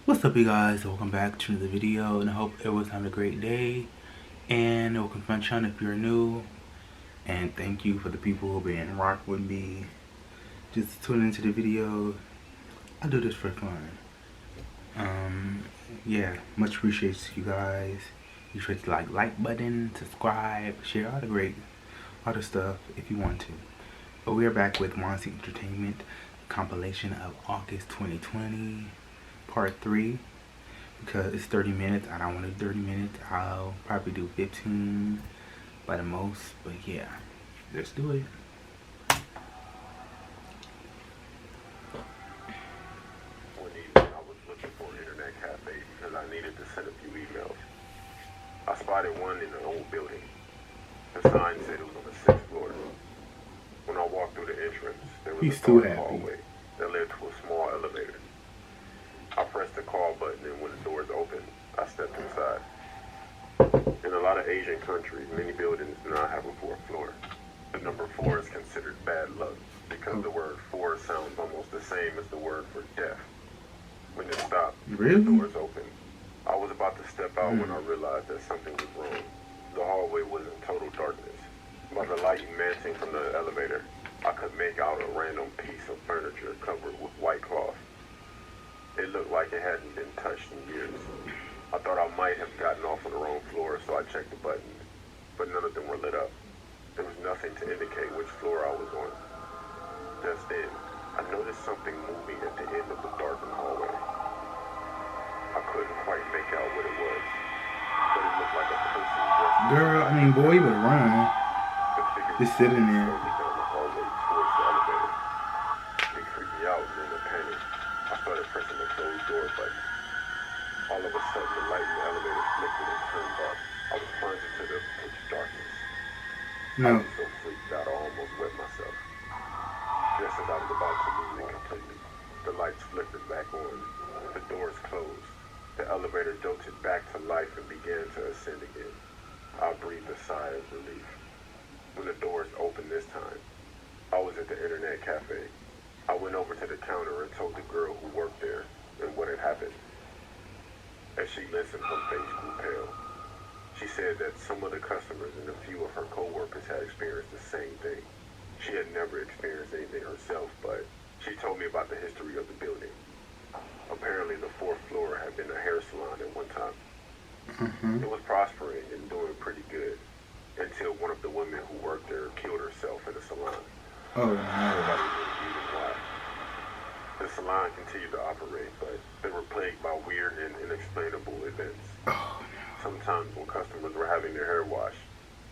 What's up, you guys? Welcome back to the video, and I hope everyone's having a great day. And welcome to my channel if you're new. And thank you for the people who have been rocking with me. Just tune into the video. I do this for fun. Yeah, much appreciated to you guys. You should like button, subscribe, share all the other stuff if you want to. But we are back with Wansee Entertainment compilation of August 2020, part 3. Because it's 30 minutes. I don't want to do 30 minutes. I'll probably do 15 by the most. But yeah, let's do it. One evening, I was looking for an internet cafe because I needed to send a few emails. I spotted one in an old building. The sign said it was on the 6th floor. When I walked through the entrance, there was a dark hallway that led to a small elevator. I pressed the call button, and when the doors opened, I stepped inside. In a lot of Asian countries, many buildings do not have a 4th floor. The number 4 is considered bad luck because the word 4 sounds almost the same as the word for death. When it stopped, the doors opened. I was about to step out when I realized that something was wrong. The hallway was in total darkness. By the light emanting from the elevator, I could make out a random piece of furniture covered with white cloth. It looked like it hadn't been touched in years. I thought I might have gotten off on the wrong floor, so I checked the buttons, but none of them were lit up. There was nothing to indicate which floor I was on. Just then, I noticed something moving at the end of the darkened hallway. I couldn't quite make out what it was, but it looked like a person dressed Boy, you better run. The figure Just sitting there. slowly down the hallway towards the elevator. It freaked me out, and in a panic, I started pressing the closed door button. All of a sudden, the light in the elevator flickered and turned dark. I was plunged into the pitch darkness. I was so freaked out, I almost wet myself. Just as I was about to lose it completely, the lights flickered back on. The doors closed. The elevator jolted back to life and began to ascend again. I breathed a sigh of relief. When the doors opened this time, I was at the internet cafe. I went over to the counter and told the girl who worked there and what had happened. As she listened, her face grew pale. She said that some of the customers and a few of her co-workers had experienced the same thing. She had never experienced anything herself, but she told me about the history of the building. Apparently, the 4th floor had been a hair salon at one time. It was prospering and doing pretty good until one of the women who worked there killed herself in the salon. Oh, no. Nobody knew the reason why. The salon continued to operate, but they were plagued by weird and inexplainable events. Sometimes when customers were having their hair washed,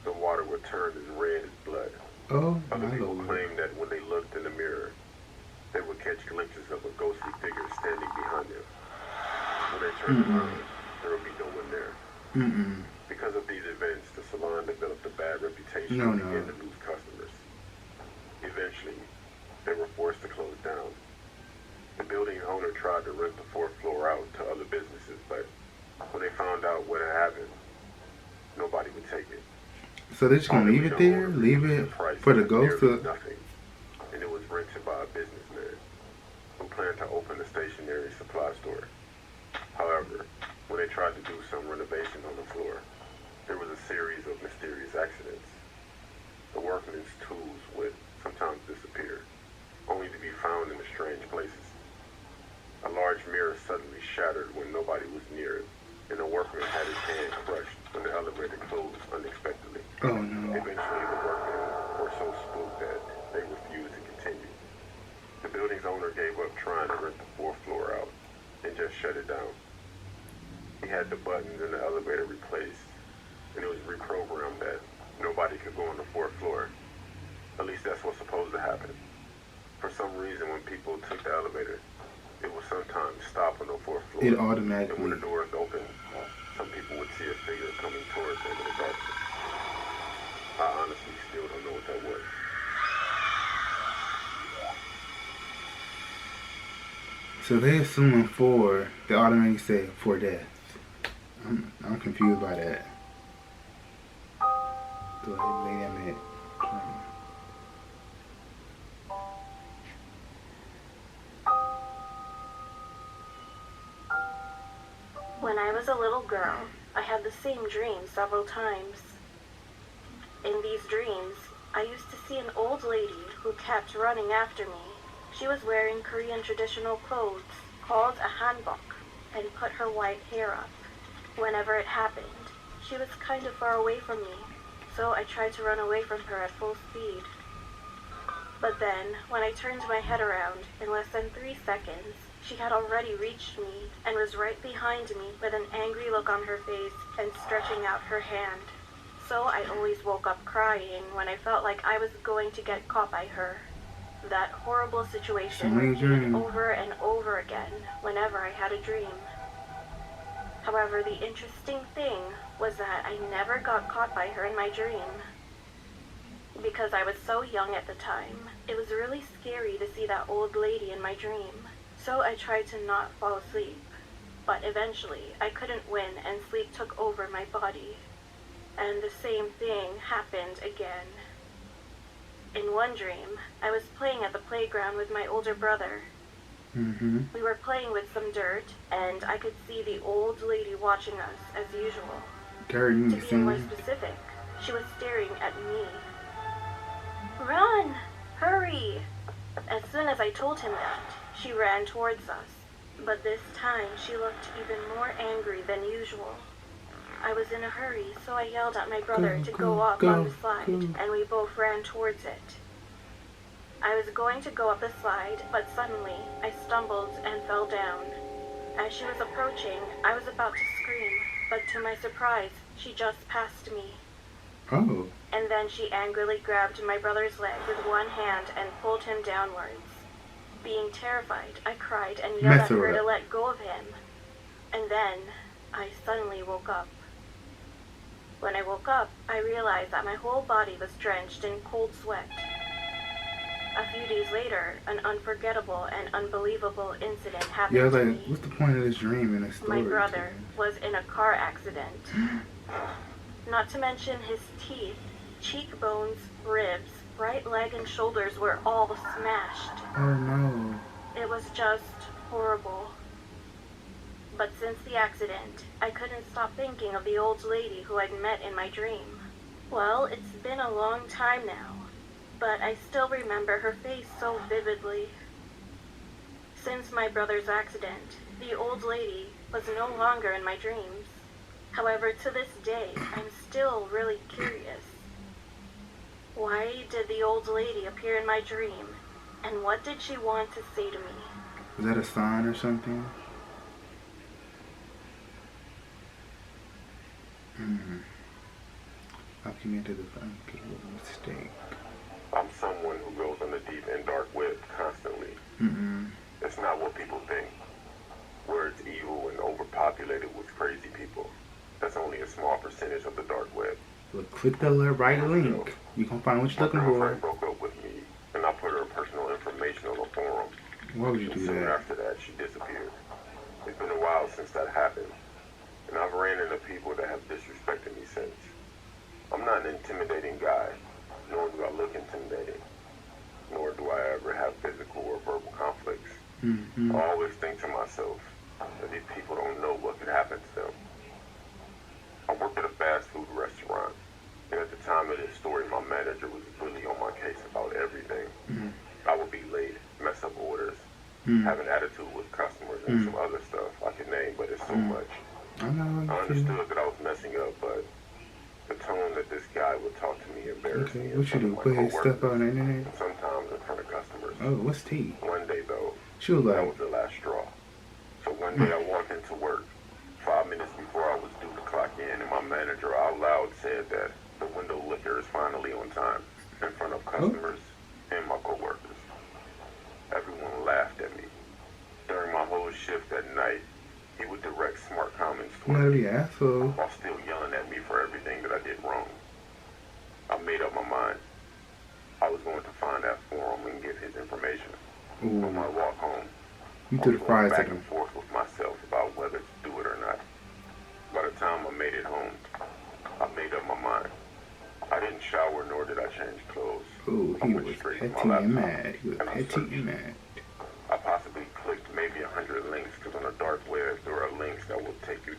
the water would turn as red as blood. Other people claimed that when they looked in the mirror, they would catch glimpses of a ghostly figure standing behind them. When they turned around, there would be no one there. Because of these events, the salon developed a bad reputation and began to lose customers. Eventually, they were forced to close down. The building owner tried to rent the 4th floor out to other businesses, but when they found out what had happened, nobody would take it. So they're just gonna leave it there? Leave it for the ghost to... Nothing. And it was rented by a businessman who planned to open a stationery supply store. However, when they tried to do some renovations on the floor, there was a series of mysterious accidents. The workmen's tools would sometimes disappear, only to be found in strange places. A large mirror suddenly shattered when nobody was near it, and a workman had his hand crushed when the elevator closed unexpectedly. Eventually, the workmen were so spooked that they refused to continue. The building's owner gave up trying to rent the 4th floor out and just shut it down. He had the buttons in the elevator replaced, and it was reprogrammed that nobody could go on the 4th floor. At least that's what's supposed to happen. For some reason, when people took the elevator, it would sometimes stop on the 4th floor. It automatically. And when the doors opened, some people would see a figure coming towards them in the darkness. I honestly still don't know what that was. So they assuming 4, they automatically say 4 deaths. I'm confused by that. Go ahead, lay that minute. When I was a little girl, I had the same dream several times. In these dreams, I used to see an old lady who kept running after me. She was wearing Korean traditional clothes called a hanbok and put her white hair up. Whenever it happened, she was kind of far away from me, so I tried to run away from her at full speed. But then, when I turned my head around, in less than 3 seconds, she had already reached me and was right behind me with an angry look on her face and stretching out her hand. So I always woke up crying when I felt like I was going to get caught by her. That horrible situation repeated over and over again whenever I had a dream. However, the interesting thing was that I never got caught by her in my dream. Because I was so young at the time, it was really scary to see that old lady in my dream. So I tried to not fall asleep. But eventually, I couldn't win and sleep took over my body. And the same thing happened again. In one dream, I was playing at the playground with my older brother. We were playing with some dirt, and I could see the old lady watching us as usual. To be more specific, she was staring at me. "Run! Hurry!" As soon as I told him that, she ran towards us. But this time, she looked even more angry than usual. I was in a hurry, so I yelled at my brother to go up on the slide, and we both ran towards it. I was going to go up the slide, but suddenly I stumbled and fell down. As she was approaching, I was about to scream, but to my surprise, she just passed me. Oh. And then she angrily grabbed my brother's leg with one hand and pulled him downwards. Being terrified, I cried and yelled at her to let go of him. And then I suddenly woke up. When I woke up, I realized that my whole body was drenched in cold sweat. A few days later, an unforgettable and unbelievable incident happened to me. What's the point of this dream in a story? My brother was in a car accident. Not to mention his teeth, cheekbones, ribs, right leg and shoulders were all smashed. Oh no. It was just horrible. But since the accident, I couldn't stop thinking of the old lady who I'd met in my dream. Well, it's been a long time now, but I still remember her face so vividly. Since my brother's accident, the old lady was no longer in my dreams. However, to this day, I'm still really curious. Why did the old lady appear in my dream, and what did she want to say to me? Was that a sign or something? Documented the unforgivable mistake. I'm someone who goes on the deep and dark web constantly. It's not what people think. Where it's evil and overpopulated with crazy people. That's only a small percentage of the dark web. Look, click the right link. You can find what you're looking for. My girlfriend broke up with me, and I put her personal information on the forum. Why would you do Soon that? after that, she disappeared. It's been a while since that happened, and I've ran into people that have disrespected me since. I'm not an intimidating guy, nor do I look intimidating, nor do I ever have physical or verbal conflicts. I always think to myself that these people don't know what could happen to them. I worked at a fast food restaurant, and at the time of this story, my manager was really on my case about everything. I would be late, mess up orders, have an attitude with customers, and some other stuff I could name, but it's so much. I understood that I was messing up, but the tone that this guy would talk to me embarrassed me. What you do? Put his stuff on the internet? And sometimes in front of customers. Oh, what's tea? One day, though, She was that like, was the last straw. So one day I walked into work, 5 minutes before I was due to clock in, and my manager out loud said that the window liquor is finally on time in front of customers and my coworkers. Everyone laughed at me. During my whole shift that night, he would direct smart comments toward me while still yelling at me for everything that I did wrong. I made up my mind. I was going to find that forum and get his information. On my walk home, you I took was the going fries back and forth with myself about whether to do it or not. By the time I made it home, I made up my mind. I didn't shower, nor did I change clothes. He was petty and mad. He was petty and mad. I possibly clicked maybe 100 links, because on the dark web, there are links that will take you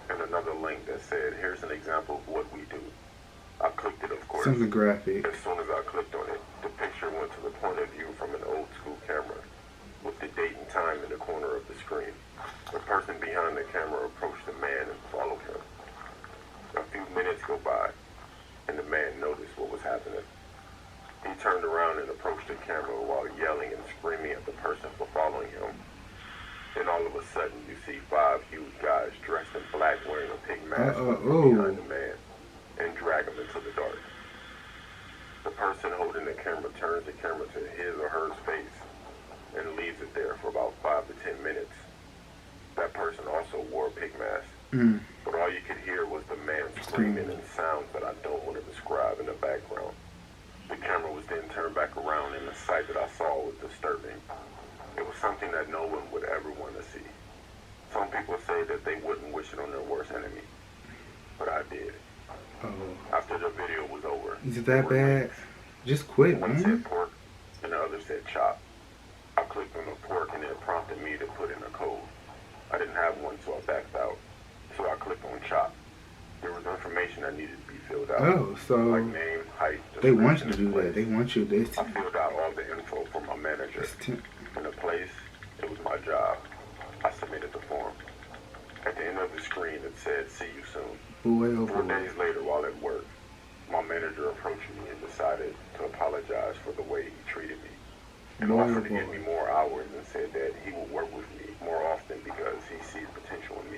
and another link that said, here's an example of what we do. I clicked it, of course. Something graphic. As soon as I clicked on it, the picture went to the point of view from an old school camera, with the date and time in the corner of the screen. The person behind the camera approached the man and followed him. A few minutes go by, and the man noticed what was happening. He turned around and approached the camera while yelling and screaming at the person for following him. Then all of a sudden, you see 5 huge guys dressed in black wearing a pig mask behind the man and drag him into the dark. The person holding the camera turns the camera to his or her face and leaves it there for about 5 to 10 minutes. That person also wore a pig mask, but all you could hear was the man screaming and sounds that I don't want to describe in the background. The camera was then turned back around, and the sight that I saw was disturbing. It was something that no one would ever want to see. Some people say that they wouldn't wish it on their worst enemy, but I did. After the video was over, is it that bad? Just quit, one man. said pork, and the other said chop. I clicked on the pork, and it prompted me to put in a code. I didn't have one, so I backed out. So I clicked on chop. There was information that needed to be filled out. Oh, so like name, height, they want you to do place. that. They want you to. I filled out all the info for my manager. In the place, it was my job. I submitted the form. At the end of the screen, it said, see you soon. Boy, oh 4 boy. days later, while at work, my manager approached me and decided to apologize for the way he treated me. And offered to give me more hours and said that he will work with me more often because he sees potential in me.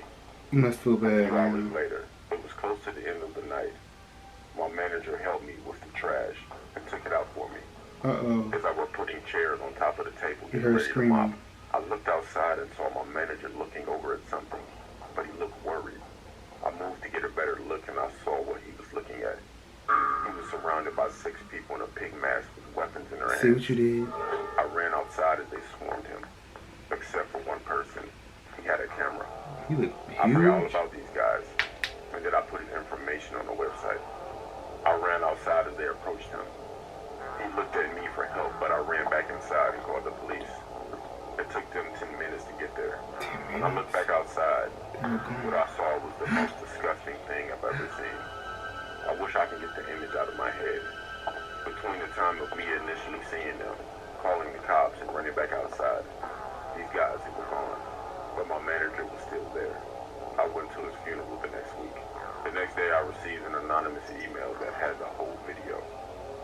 You must feel A bad, few hours man. later, it was close to the end of the night. My manager helped me with the trash and took it out for me. As I were putting chairs on top of the table, You getting heard ready to screaming. mop, I looked outside and saw my manager looking over at something, but he looked worried. I moved to get a better look, and I saw what he was looking at. He was surrounded by 6 people in a pig mask with weapons in their hands. See what you did? I ran outside as they swarmed him, except for one person. He had a camera. You look I forgot all huge. about these guys, and then I put in information on the website. I ran outside as they approached him. He looked at me for help, but I ran back inside and called the police. It took them 10 minutes to get there. When I looked back outside, what I saw was the most disgusting thing I've ever seen. I wish I could get the image out of my head. Between the time of me initially seeing them, calling the cops, and running back outside, these guys were gone. But my manager was still there. I went to his funeral the next week. The next day I received an anonymous email that had the whole video.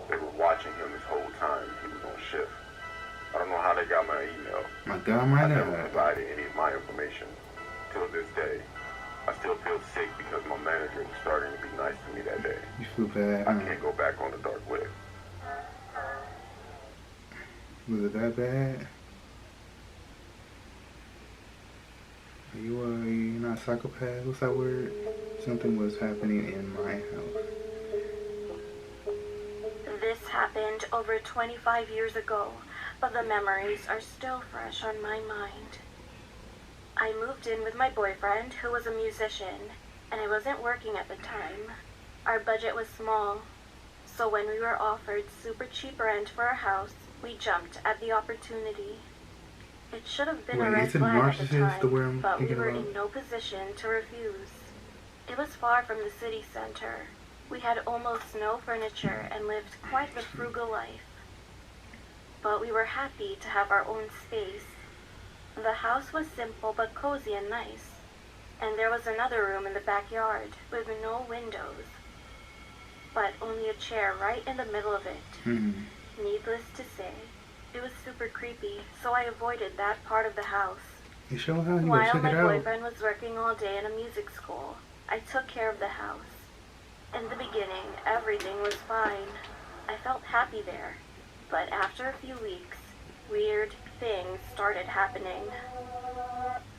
They were watching him this whole time he was on shift. I don't know how they got my email. My God, my I never God. provided any of my information. Till this day, I still feel sick because my manager was starting to be nice to me that day. You feel bad? I can't go back on the dark web. Was it that bad? You not a psychopath? What's that word? Something was happening in my house. This happened over 25 years ago, but the memories are still fresh on my mind. I moved in with my boyfriend, who was a musician, and I wasn't working at the time. Our budget was small, so when we were offered super cheap rent for our house, we jumped at the opportunity. It should have been a red is it flag at the narcissist the word time, I'm but we thinking were about? in no position to refuse. It was far from the city center. We had almost no furniture and lived quite the frugal life. But we were happy to have our own space. The house was simple but cozy and nice, and there was another room in the backyard with no windows, but only a chair right in the middle of it. Needless to say, it was super creepy, so I avoided that part of the house. You show how you While check my it out. boyfriend was working all day in a music school, I took care of the house. In the beginning, everything was fine. I felt happy there, but after a few weeks, weird things started happening.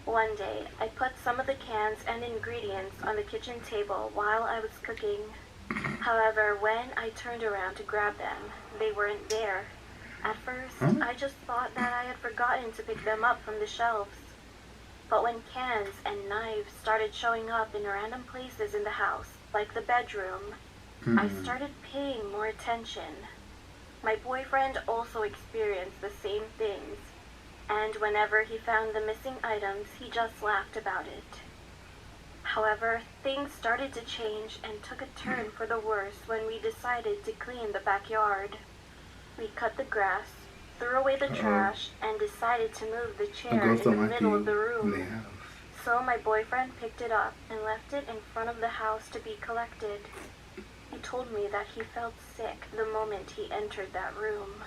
One day, I put some of the cans and ingredients on the kitchen table while I was cooking. However, when I turned around to grab them, they weren't there. At first, I just thought that I had forgotten to pick them up from the shelves. But when cans and knives started showing up in random places in the house, like the bedroom, I started paying more attention. My boyfriend also experienced the same things, and whenever he found the missing items, he just laughed about it. However, things started to change and took a turn for the worse when we decided to clean the backyard. We cut the grass, threw away the trash, and decided to move the A chair ghost in the don't like middle you of the in their room. house. So my boyfriend picked it up and left it in front of the house to be collected. He told me that he felt sick the moment he entered that room.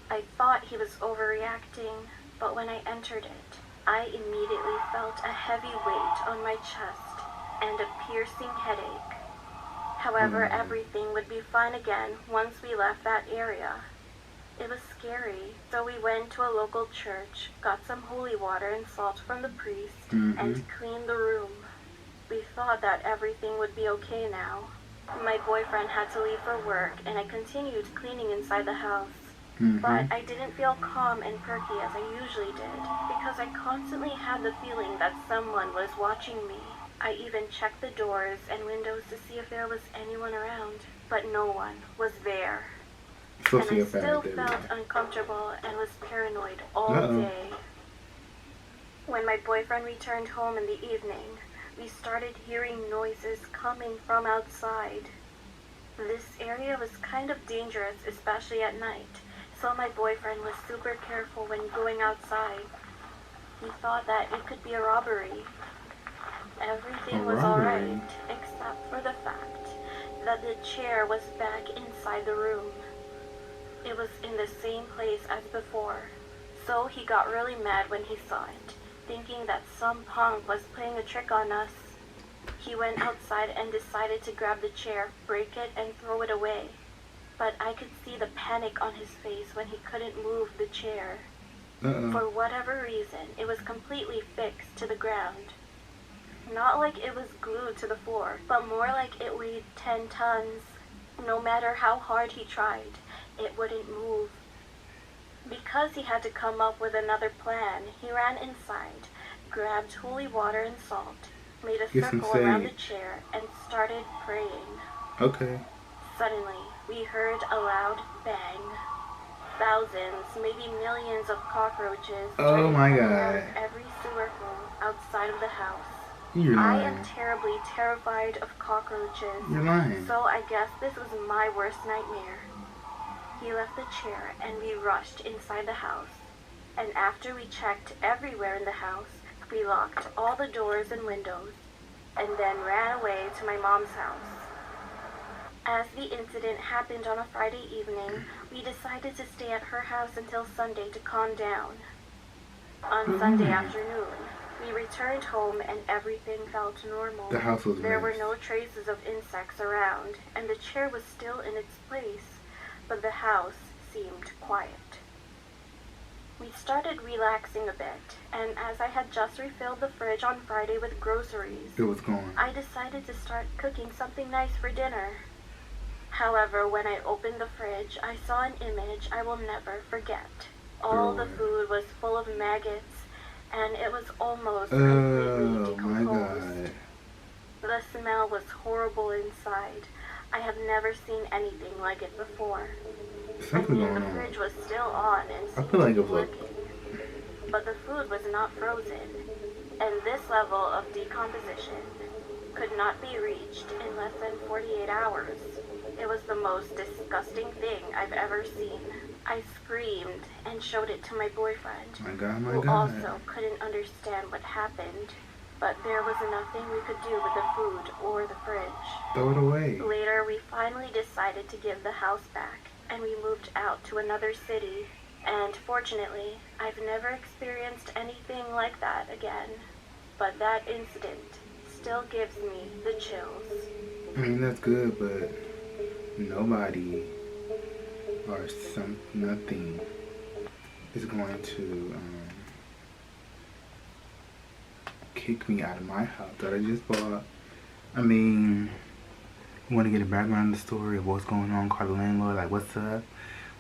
I thought he was overreacting, but when I entered it, I immediately felt a heavy weight on my chest and a piercing headache. However, everything would be fine again once we left that area. It was scary, so we went to a local church, got some holy water and salt from the priest, and cleaned the room. We thought that everything would be okay now. My boyfriend had to leave for work, and I continued cleaning inside the house. But I didn't feel calm and perky as I usually did, because I constantly had the feeling that someone was watching me. I even checked the doors and windows to see if there was anyone around, but no one was there. And I still felt uncomfortable and was paranoid all day. When my boyfriend returned home in the evening, we started hearing noises coming from outside. This area was kind of dangerous, especially at night, so my boyfriend was super careful when going outside. He thought that it could be a robbery. Everything was alright, except for the fact that the chair was back inside the room. It was in the same place as before, so he got really mad when he saw it, thinking that some punk was playing a trick on us. He went outside and decided to grab the chair, break it, and throw it away. But I could see the panic on his face when he couldn't move the chair. For whatever reason, it was completely fixed to the ground. Not like it was glued to the floor, but more like it weighed 10 tons. No matter how hard he tried, it wouldn't move. Because he had to come up with another plan, he ran inside, grabbed holy water and salt, made a circle around the chair, and started praying. Okay. Suddenly, we heard a loud bang. Thousands, maybe millions of cockroaches started coming out of every sewer hole outside of the house. I am terribly terrified of cockroaches, so I guess this was my worst nightmare. He left the chair and we rushed inside the house. And after we checked everywhere in the house, we locked all the doors and windows, and then ran away to my mom's house. As the incident happened on a Friday evening, we decided to stay at her house until Sunday to calm down. On Sunday afternoon, we returned home and everything felt normal. The house was There were no traces of insects around, and the chair was still in its place, but the house seemed quiet. We started relaxing a bit, and as I had just refilled the fridge on Friday with groceries, it was gone. I decided to start cooking something nice for dinner. However, when I opened the fridge, I saw an image I will never forget. All the food was full of maggots, and it was almost completely decomposed. The smell was horrible inside. I have never seen anything like it before. I mean, the fridge was still on and seemed to be working, but the food was not frozen, and this level of decomposition could not be reached in less than 48 hours. It was the most disgusting thing I've ever seen. I screamed and showed it to my boyfriend, who also couldn't understand what happened. But there was nothing we could do with the food or the fridge. Throw it away. Later, we finally decided to give the house back, and we moved out to another city. And fortunately, I've never experienced anything like that again. But that incident still gives me the chills. I mean, that's good, but nobody or nothing is going to kick me out of my house that I just bought. I mean, you want to get a background of the story of what's going on, call the landlord, like, what's up?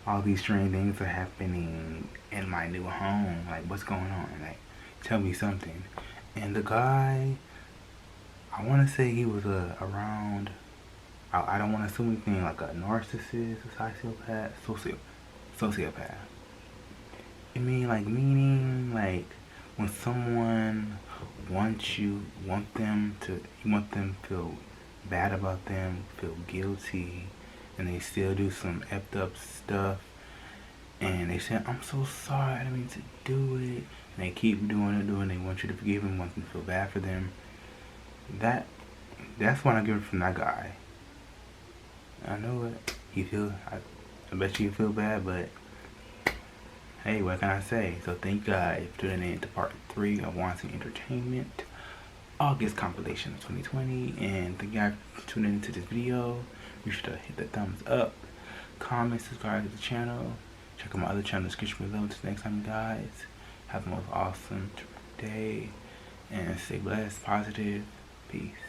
All these strange things are happening in my new home. Like, what's going on? Like, tell me something. And the guy, I want to say he was around, I don't want to assume anything, like a narcissist, a sociopath, sociopath. I mean, like, meaning, like, when someone you want them to feel bad about them, feel guilty, and they still do some effed up stuff, and they say, I'm so sorry, I didn't mean to do it, and they keep doing it, they want you to forgive them, want them to feel bad for them. That's what I get from that guy. I know it. I bet you feel bad, but hey, what can I say? So thank you guys for tuning in to part 3 of Wansee Entertainment August compilation of 2020, and thank you guys for tuning into this video. Be sure to hit the thumbs up, comment, subscribe to the channel, check out my other channel description below. Until next time, guys, have the most awesome day, and stay blessed, positive, peace.